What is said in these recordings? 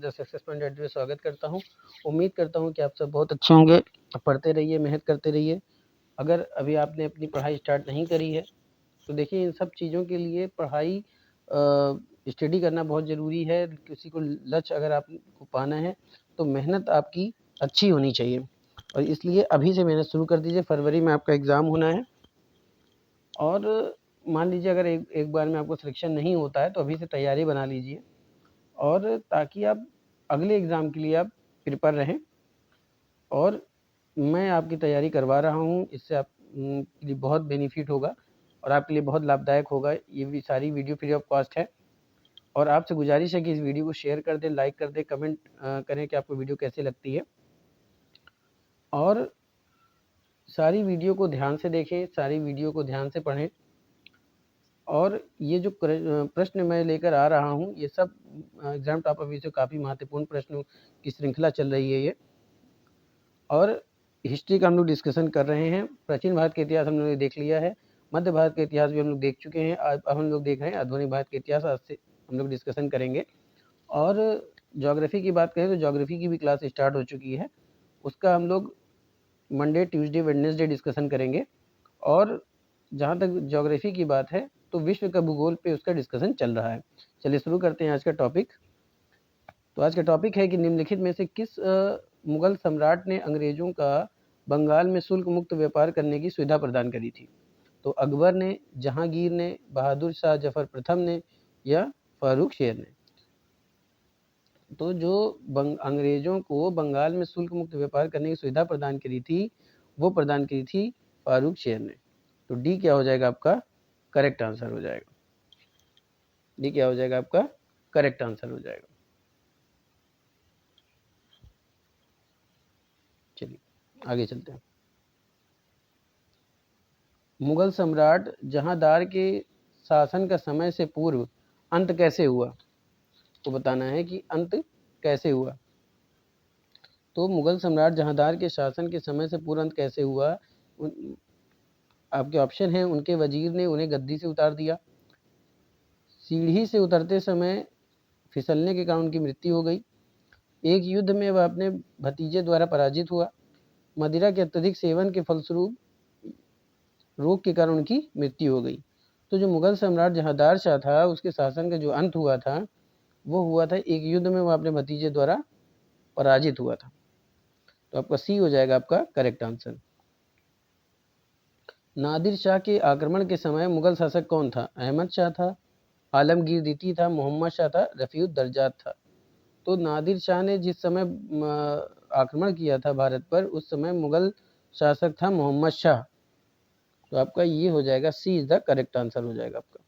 The success point में स्वागत करता हूं। उम्मीद करता हूं कि आप सब बहुत अच्छे होंगे। पढ़ते रहिए, मेहनत करते रहिए। अगर अभी आपने अपनी पढ़ाई स्टार्ट नहीं करी है तो देखिए, इन सब चीज़ों के लिए पढ़ाई स्टडी करना बहुत ज़रूरी है। किसी को लक्ष्य अगर आपको पाना है तो मेहनत आपकी अच्छी होनी चाहिए, और इसलिए अभी से मेहनत शुरू कर दीजिए। फरवरी में आपका एग्ज़ाम होना है, और मान लीजिए अगर एक बार में आपको सिलेक्शन नहीं होता है तो अभी से तैयारी बना लीजिए, और ताकि आप अगले एग्ज़ाम के लिए आप प्रिपेयर रहें। और मैं आपकी तैयारी करवा रहा हूँ, इससे आप के लिए बहुत बेनिफिट होगा और आपके लिए बहुत लाभदायक होगा। ये भी सारी वीडियो फ्री ऑफ कॉस्ट है, और आपसे गुजारिश है कि इस वीडियो को शेयर कर दें, लाइक कर दें, कमेंट करें कि आपको वीडियो कैसी लगती है। और सारी वीडियो को ध्यान से देखें, सारी वीडियो को ध्यान से पढ़ें। और ये जो प्रश्न मैं लेकर आ रहा हूँ, ये सब एग्जाम टॉप अभी से काफ़ी महत्वपूर्ण प्रश्नों की श्रृंखला चल रही है ये। और हिस्ट्री का हम लोग डिस्कशन कर रहे हैं। प्राचीन भारत का इतिहास हम लोग ने देख लिया है, मध्य भारत का इतिहास भी हम लोग देख चुके हैं। अब हम लोग देख रहे हैं आधुनिक भारत का इतिहास। आज से हम लोग डिस्कशन करेंगे। और ज्योग्राफी की बात करें तो ज्योग्राफी की भी क्लास स्टार्ट हो चुकी है, उसका हम लोग मंडे, ट्यूसडे, वेडनेसडे डिस्कशन करेंगे। और जहाँ तक ज्योग्राफी की बात है तो विश्व का भूगोल पे उसका डिस्कशन चल रहा है। चलिए शुरू करते हैं आज का टॉपिक। तो आज का टॉपिक है कि निम्नलिखित में से किस मुगल सम्राट ने अंग्रेजों का बंगाल में शुल्क मुक्त व्यापार करने की सुविधा प्रदान करी थी? तो अकबर ने, जहांगीर ने, बहादुर शाह जफर प्रथम ने, या फारूक शेर ने? तो जो अंग्रेजों को बंगाल में शुल्क मुक्त व्यापार करने की सुविधा प्रदान करी थी, वो प्रदान करी थी फारूक शेर ने। तो डी क्या हो जाएगा आपका करेक्ट आंसर हो जाएगा। डी क्या हो जाएगा आपका करेक्ट आंसर हो जाएगा। चलिए आगे चलते हैं। मुगल सम्राट जहांदार के शासन का समय से पूर्व अंत कैसे हुआ? तो बताना है कि अंत कैसे हुआ। तो मुगल सम्राट जहांदार के शासन के समय से पूर्व अंत कैसे हुआ? आपके ऑप्शन हैं, उनके वजीर ने उन्हें गद्दी से उतार दिया, सीढ़ी से उतरते समय फिसलने के कारण उनकी मृत्यु हो गई, एक युद्ध में वह अपने भतीजे द्वारा पराजित हुआ, मदिरा के अत्यधिक सेवन के फलस्वरूप रोग के कारण उनकी मृत्यु हो गई। तो जो मुगल सम्राट जहांदार शाह था, उसके शासन का जो अंत हुआ था वो हुआ था एक युद्ध में वह अपने भतीजे द्वारा पराजित हुआ था। तो आपका सी हो जाएगा आपका करेक्ट आंसर। नादिर शाह के आक्रमण के समय मुगल शासक कौन था? अहमद शाह था, आलमगीर द्वितीय था, मोहम्मद शाह था, रफ़ीउद्दर्जात था? तो नादिर शाह ने जिस समय आक्रमण किया था भारत पर, उस समय मुगल शासक था मोहम्मद शाह। तो आपका ये हो जाएगा, सी इज द करेक्ट आंसर हो जाएगा आपका।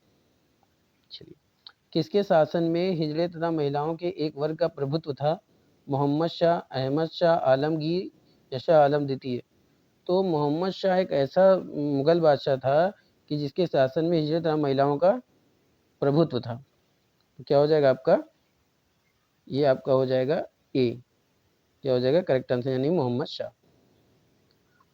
चलिए, किसके शासन में हिजड़े तथा महिलाओं के एक वर्ग का प्रभुत्व था? मोहम्मद शाह, अहमद शाह, आलमगीर या शाह आलम द्वितीय? तो मोहम्मद शाह एक ऐसा मुगल बादशाह था कि जिसके शासन में हिजड़े तथा महिलाओं का प्रभुत्व था। तो क्या हो जाएगा आपका, ये आपका हो जाएगा ए। क्या हो जाएगा करेक्ट आंसर, यानी मोहम्मद शाह।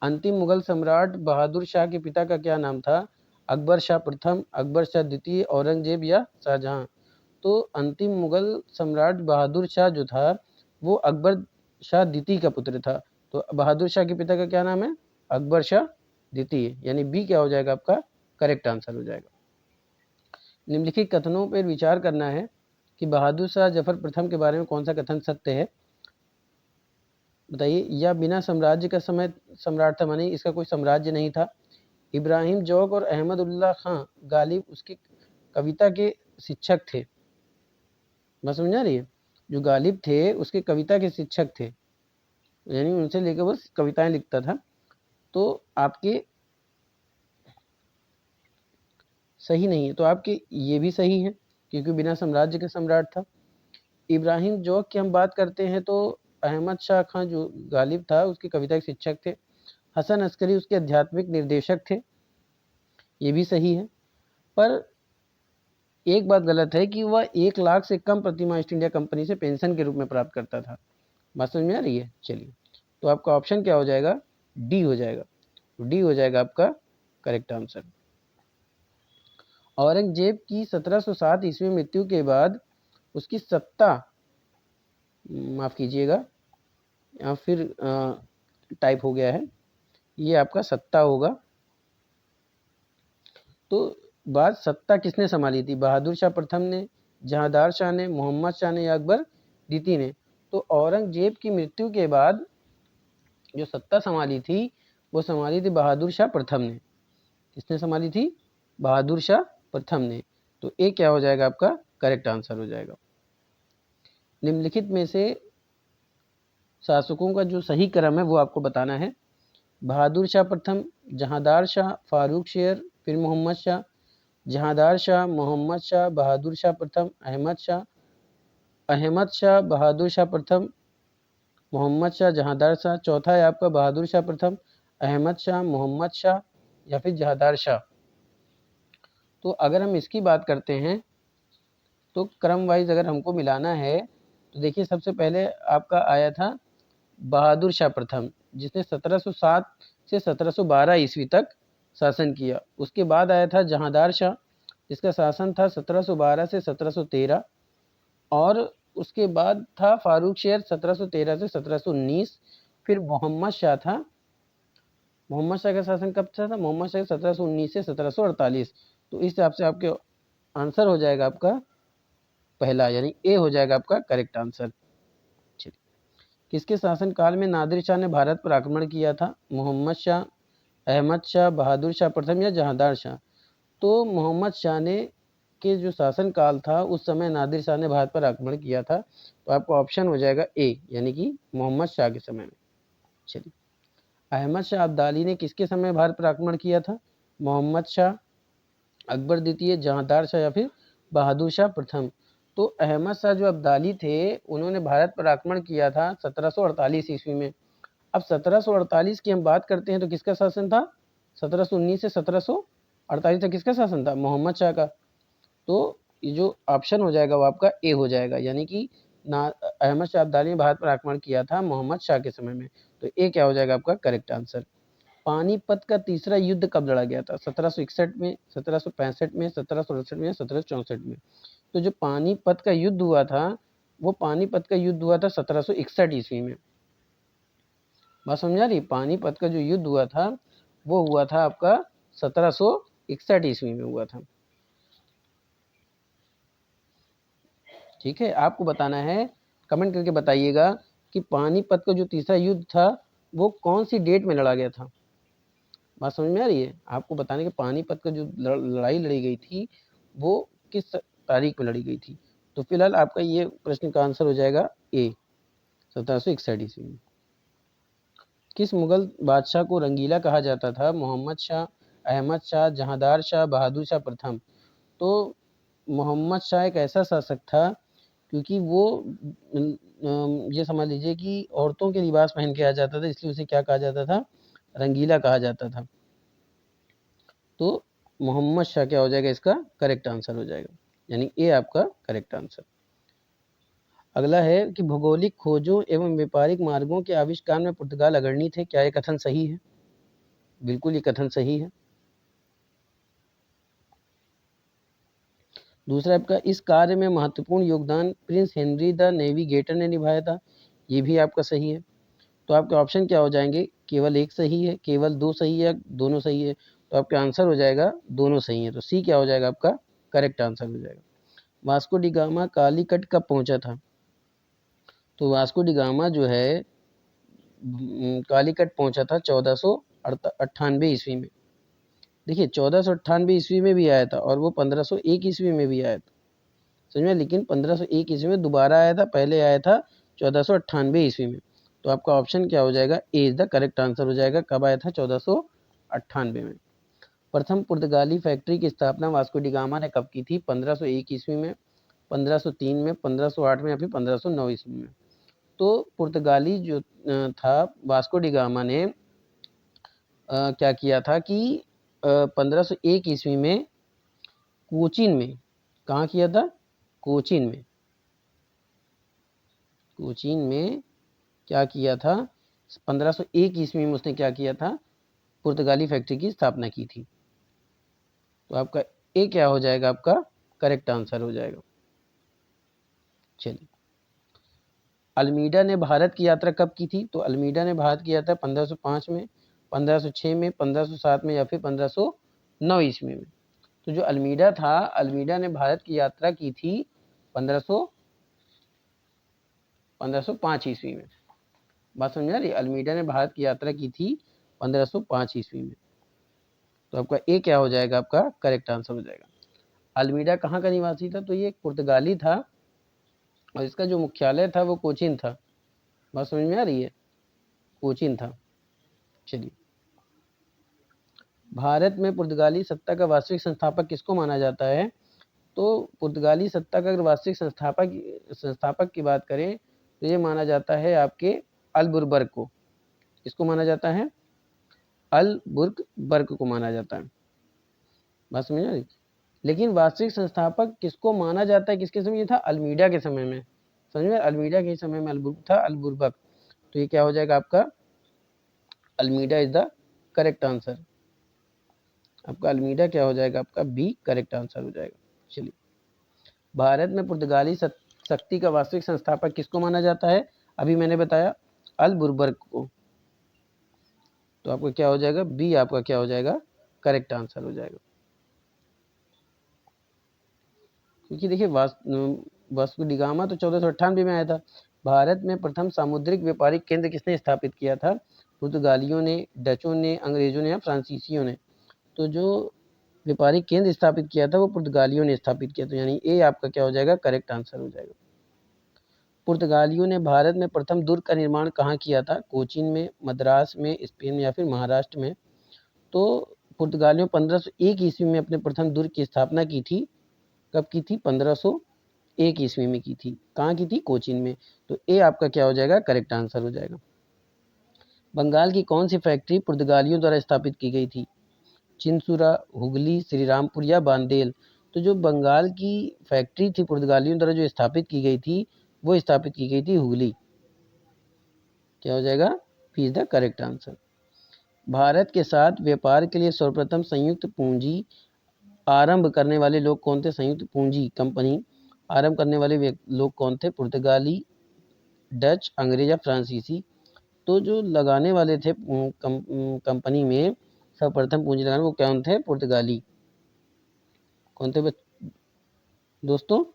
अंतिम मुगल सम्राट बहादुर शाह के पिता का क्या नाम था? अकबर शाह प्रथम, अकबर शाह द्वितीय, औरंगजेब या शाहजहां? तो अंतिम मुगल सम्राट बहादुर शाह जो था वो अकबर शाह द्वितीय का पुत्र था। तो बहादुर शाह के पिता का क्या नाम है? अकबर शाह द्वितीय, यानी बी क्या हो जाएगा आपका करेक्ट आंसर हो जाएगा। निम्नलिखित कथनों पर विचार करना है कि बहादुर शाह जफर प्रथम के बारे में कौन सा कथन सत्य है? बताइए। या बिना साम्राज्य का समय सम्राट था, मानी इसका कोई साम्राज्य नहीं था। इब्राहिम जौक और अहमद उल्लाह खां गालिब उसकी कविता के शिक्षक थे। बात समझ आ रही है? जो गालिब थे उसके कविता के शिक्षक थे, यानी उनसे लेकर वो कविताएं लिखता था। तो आपके सही नहीं है, तो आपके ये भी सही है क्योंकि बिना साम्राज्य के सम्राट था। इब्राहिम जौक की हम बात करते हैं तो अहमद शाह खां जो गालिब था उसकी कविता के शिक्षक थे। हसन अस्करी उसके आध्यात्मिक निर्देशक थे, ये भी सही है। पर एक बात गलत है कि वह 1 लाख से कम प्रतिमाह ईस्ट इंडिया कंपनी से पेंशन के रूप में प्राप्त करता था। बात समझ में आ रही है? चलिए, तो आपका ऑप्शन क्या हो जाएगा? डी हो जाएगा। तो डी हो जाएगा आपका करेक्ट आंसर। औरंगजेब की 1707 ईस्वी में मृत्यु के बाद उसकी सत्ता माफ़ कीजिएगा, फिर टाइप हो गया है, ये आपका सत्ता होगा। तो बात सत्ता किसने संभाली थी? बहादुर शाह प्रथम ने, जहांदार शाह ने, मोहम्मद शाह ने या अकबर द्वितीय ने? तो औरंगजेब की मृत्यु के बाद जो सत्ता संभाली थी वो संभाली थी बहादुर शाह प्रथम ने। किसने संभाली थी? बहादुर शाह प्रथम ने। तो ए क्या हो जाएगा आपका? करेक्ट आंसर हो जाएगा। निम्नलिखित में से शासकों का जो सही क्रम है वो आपको बताना है। बहादुर शाह प्रथम, जहांदार शाह, फारूक शेर, फिर मोहम्मद शाह। जहांदार शाह, मोहम्मद शाह, बहादुर शाह प्रथम, अहमद शाह। अहमद शाह, बहादुर शाह प्रथम, मोहम्मद शाह, जहांदार शाह। चौथा है आपका बहादुर शाह प्रथम, अहमद शाह, मोहम्मद शाह या फिर जहांदार शाह। तो अगर हम इसकी बात करते हैं तो क्रम वाइज अगर हमको मिलाना है तो देखिए सबसे पहले आपका आया था बहादुर शाह प्रथम, जिसने 1707 से 1712 ईस्वी तक शासन किया। उसके बाद आया था जहांदार शाह, जिसका शासन था 1712 से 1713। और उसके बाद था फारूक शेर 1713 से 1719। फिर मोहम्मद शाह था। मोहम्मद शाह का शासन कब था? मोहम्मद शाह 1719 से 1748। तो इस हिसाब से आपके आंसर हो जाएगा आपका पहला, यानी ए हो जाएगा आपका करेक्ट आंसर। चलिए, किसके शासन काल में नादिर शाह ने भारत पर आक्रमण किया था? मोहम्मद शाह, अहमद शाह, बहादुर शाह प्रथम या जहांदार शाह? तो मोहम्मद शाह ने के जो शासन काल था उस समय नादिर शाह ने भारत पर आक्रमण किया था। तो आपका ऑप्शन हो जाएगा ए, यानी कि मोहम्मद शाह के समय में। चलिए, अहमद शाह अब्दाली ने किसके समय भारत पर आक्रमण किया था? मोहम्मद शाह, अकबर द्वितीय, जहांदार शाह या फिर बहादुर शाह प्रथम? तो अहमद शाह जो अब्दाली थे उन्होंने भारत पर आक्रमण किया था 1748 ईस्वी में। अब 1748 की हम बात करते हैं तो किसका शासन था? 1719 से 1748 तक किसका शासन था? मोहम्मद शाह का। तो ये जो ऑप्शन हो जाएगा वो आपका ए हो जाएगा, यानी कि ना अहमद शाह अब्दाली ने भारत पर आक्रमण किया था मोहम्मद शाह के समय में। तो ए क्या हो जाएगा आपका करेक्ट आंसर। पानीपत का तीसरा युद्ध कब लड़ा गया था? 1761 में, 1765 में, 1768 में, 1764 में? तो जो पानीपत का युद्ध हुआ था वो पानीपत का युद्ध हुआ था 1761 ईस्वी में। बात समझा रही? पानीपत का जो युद्ध हुआ था वो हुआ था आपका 1761 ईस्वी में हुआ था। ठीक है, आपको बताना है, कमेंट करके बताइएगा कि पानीपत का जो तीसरा युद्ध था वो कौन सी डेट में लड़ा गया था। बात समझ में आ रही है? आपको बताने कि पानीपत का जो लड़ाई लड़ी गई थी वो किस तारीख में लड़ी गई थी। तो फिलहाल आपका ये प्रश्न का आंसर हो जाएगा ए, 1761 ईस्वी में। किस मुगल बादशाह को रंगीला कहा जाता था? मोहम्मद शाह, अहमद शाह, जहांदार शाह, बहादुर शाह प्रथम? तो मोहम्मद शाह एक ऐसा शासक था क्योंकि वो ये समझ लीजिए कि औरतों के लिबास पहन के आ जाता था, इसलिए उसे क्या कहा जाता था? रंगीला कहा जाता था। तो मोहम्मद शाह क्या हो जाएगा? इसका करेक्ट आंसर हो जाएगा, यानी ए आपका करेक्ट आंसर। अगला है कि भौगोलिक खोजों एवं व्यापारिक मार्गों के आविष्कार में पुर्तगाल अग्रणी थे, क्या ये कथन सही है? बिल्कुल ये कथन सही है। दूसरा आपका, इस कार्य में महत्वपूर्ण योगदान प्रिंस हेनरी द नेविगेटर ने निभाया था, ये भी आपका सही है। तो आपके ऑप्शन क्या हो जाएंगे? केवल एक सही है, केवल दो सही है, दोनों सही है? तो आपका आंसर हो जाएगा दोनों सही है। तो सी क्या हो जाएगा आपका करेक्ट आंसर हो जाएगा। वास्को डी गामा कालीकट कब पहुंचा था? तो वास्को डी गामा जो है कालीकट पहुंचा था 1498 ईस्वी में। देखिए 1498 ईस्वी में भी आया था और वो 1501 ईस्वी में भी आया था, समझ में? लेकिन 1501 ईस्वी में दोबारा आया था, पहले आया था 1498 ईस्वी में। तो आपका ऑप्शन क्या हो जाएगा? ए इज द करेक्ट आंसर हो जाएगा। कब आया था? 1498 में। प्रथम पुर्तगाली फैक्ट्री की स्थापना वास्को डी गामा ने कब की थी? 1501 ईस्वी में, 1503 में, 1508 में या फिर 1509 ईस्वी में? तो पुर्तगाली जो था वास्को डी गामा ने क्या किया था कि 1501 ईस्वी में कोचीन में, कहाँ किया था? कोचीन में। कोचीन में क्या किया था? 1501 ईस्वी में उसने क्या किया था? पुर्तगाली फैक्ट्री की स्थापना की थी। तो आपका ए क्या हो जाएगा? आपका करेक्ट आंसर हो जाएगा। चलिए, अल्मीडा ने भारत की यात्रा कब की थी? तो अल्मीडा ने भारत की यात्रा 1505 में, 1506 में, 1507 में या फिर 1509 ईस्वी में। तो जो अल्मीडा था, अल्मीडा ने भारत की यात्रा की थी 1505 ईस्वी में। बात समझ आ रही? अल्मीडा ने भारत की यात्रा की थी 1505 ईस्वी में। तो आपका ए क्या हो जाएगा? आपका करेक्ट आंसर हो जाएगा। अल्मीडा कहाँ का निवासी था? तो ये एक पुर्तगाली था और इसका जो मुख्यालय था वो कोचीन था। बात समझ में आ रही है? कोचीन था। चलिए, भारत में पुर्तगाली सत्ता का वास्तविक संस्थापक किसको माना जाता है? तो पुर्तगाली सत्ता का अगर वास्तविक संस्थापक की बात करें तो ये माना जाता है आपके अलबुर्बर्ग को। किसको माना जाता है? अलबुर्बर्ग को माना जाता है। बात समझ आ रही? लेकिन वास्तविक संस्थापक किसको माना जाता है? किसके समय था? अल्मीडा के समय में। समझ में? अल्मीडा के समय में अलबुर्बर्ग। तो ये क्या हो जाएगा आपका? Almeida is the correct answer. आपका अल्मीडा क्या हो जाएगा? आपका बी करेक्ट आंसर हो जाएगा। चलिए, भारत में पुर्तगाली शक्ति का वास्तविक संस्थापक किसको माना जाता है? अभी मैंने बताया अलबुर्बर्ग को। तो आपका क्या हो जाएगा? बी आपका क्या हो जाएगा? करेक्ट आंसर हो जाएगा। क्योंकि देखिए वास्को डी गामा तो 1498 में आया था। भारत में प्रथम सामुद्रिक व्यापारिक केंद्र किसने स्थापित किया था? पुर्तगालियों ने, डचों ने, अंग्रेजों ने या फ्रांसीसियों ने? तो जो व्यापारिक केंद्र स्थापित किया था वो पुर्तगालियों ने स्थापित किया। तो यानी ए आपका क्या हो जाएगा? करेक्ट आंसर हो जाएगा। पुर्तगालियों ने भारत में प्रथम दुर्ग का निर्माण कहाँ किया था? कोचीन में, मद्रास में, स्पेन में या फिर महाराष्ट्र में? तो पुर्तगालियों 1501 ईस्वी में अपने प्रथम दुर्ग की स्थापना की थी। कब की थी? 1501 ईस्वी में की थी। कहाँ की थी? कोचीन में। तो ए आपका क्या हो जाएगा? करेक्ट आंसर हो जाएगा। बंगाल की कौन सी फैक्ट्री पुर्तगालियों द्वारा स्थापित की गई थी? चिंसुरा, हुगली, श्रीरामपुर या बांदेल? तो जो बंगाल की फैक्ट्री थी पुर्तगालियों द्वारा जो स्थापित की गई थी वो स्थापित की गई थी हुगली। क्या हो जाएगा? B is the correct answer. Bharat के साथ व्यापार के लिए सर्वप्रथम संयुक्त पूंजी आरंभ करने वाले लोग कौन थे? संयुक्त पूंजी कंपनी आरंभ करने वाले लोग कौन थे? पुर्तगाली, डच, अंग्रेज या फ्रांसीसी? तो जो लगाने वाले थे कंपनी में सर्वप्रथम पूंजी लगाने वो कौन थे? पुर्तगाली। कौन थे दोस्तों?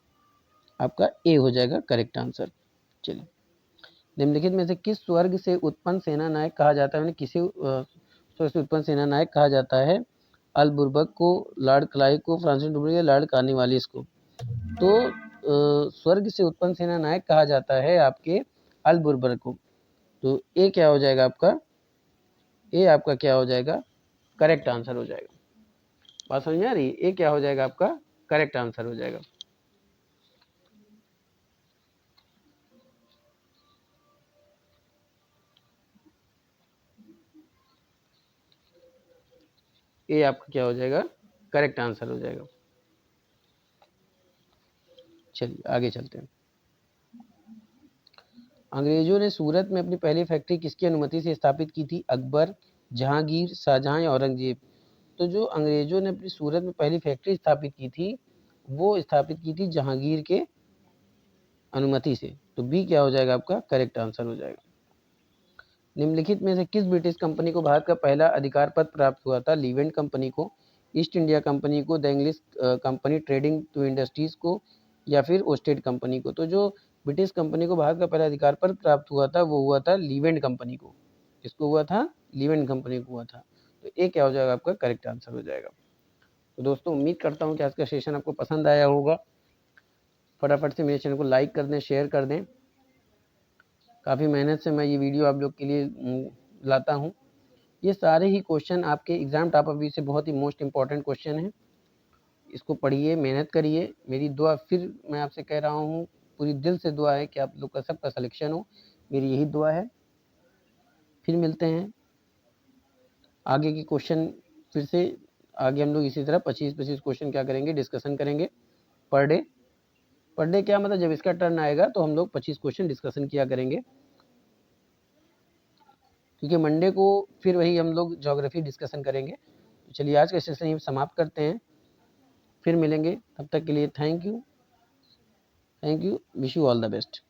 आपका ए हो जाएगा करेक्ट आंसर। चलिए, निम्नलिखित में से किस स्वर्ग से उत्पन्न सेना नायक कहा जाता है? किसी स्वर्ग से उत्पन्न सेना नायक कहा जाता है? अलबुर्बर्ग को, लॉर्ड क्लाइव को, फ्रांसिस ड्यूबरी या लॉर्ड कॉर्नवालिस को? तो स्वर्ग से उत्पन्न सेना नायक कहा जाता है आपके अलबुर्बर्ग को। तो ए क्या हो जाएगा आपका? ए आपका क्या हो जाएगा? करेक्ट आंसर हो जाएगा। बात समझ में आ रही है? ए क्या हो जाएगा? आपका करेक्ट आंसर हो जाएगा। ए आपका क्या हो जाएगा? करेक्ट आंसर हो जाएगा। चलिए आगे चलते हैं। अंग्रेजों ने सूरत में अपनी पहली फैक्ट्री किसकी अनुमति से स्थापित की थी? अकबर, जहांगीर, शाहजहां या औरंगजेब? तो जो अंग्रेजों ने अपनी सूरत में पहली फैक्ट्री स्थापित की थी वो स्थापित की थी जहांगीर के अनुमति से। तो बी क्या हो जाएगा? आपका करेक्ट आंसर हो जाएगा। निम्नलिखित में से किस ब्रिटिश कंपनी को भारत का पहला अधिकार पत्र प्राप्त हुआ था? लीवेंट कंपनी को, ईस्ट इंडिया कंपनी को, the English Company trading to industries को या फिर ओस्टेड कंपनी को? तो जो ब्रिटिश कंपनी को भारत का पहला अधिकार पत्र प्राप्त हुआ था वो हुआ था लीवेंट कंपनी को। किसको हुआ था? लीवेंट कंपनी को हुआ था। तो ये क्या हो जाएगा? आपका करेक्ट आंसर हो जाएगा। तो दोस्तों उम्मीद करता हूँ कि आज का सेशन आपको पसंद आया होगा। फटाफट से मेरे चैनल को लाइक कर दें, शेयर कर दें। काफ़ी मेहनत से मैं ये वीडियो आप लोग के लिए लाता हूँ। ये सारे ही क्वेश्चन आपके एग्ज़ाम टॉप अप से बहुत ही मोस्ट इम्पॉर्टेंट क्वेश्चन हैं। इसको पढ़िए, मेहनत करिए। मेरी दुआ फिर मैं आपसे कह रहा हूँ, पूरी दिल से दुआ है कि आप लोग का सबका सिलेक्शन हो। मेरी यही दुआ है। फिर मिलते हैं आगे के क्वेश्चन। फिर से आगे हम लोग इसी तरह 25-25 क्वेश्चन क्या करेंगे? डिस्कशन करेंगे पर डे। पर डे क्या मतलब? जब इसका टर्न आएगा तो हम लोग 25 क्वेश्चन डिस्कशन किया करेंगे, क्योंकि मंडे को फिर वही हम लोग ज्योग्राफी डिस्कशन करेंगे। तो चलिए आज का सेशन यही समाप्त करते हैं। फिर मिलेंगे, तब तक के लिए thank you, wish you all the best.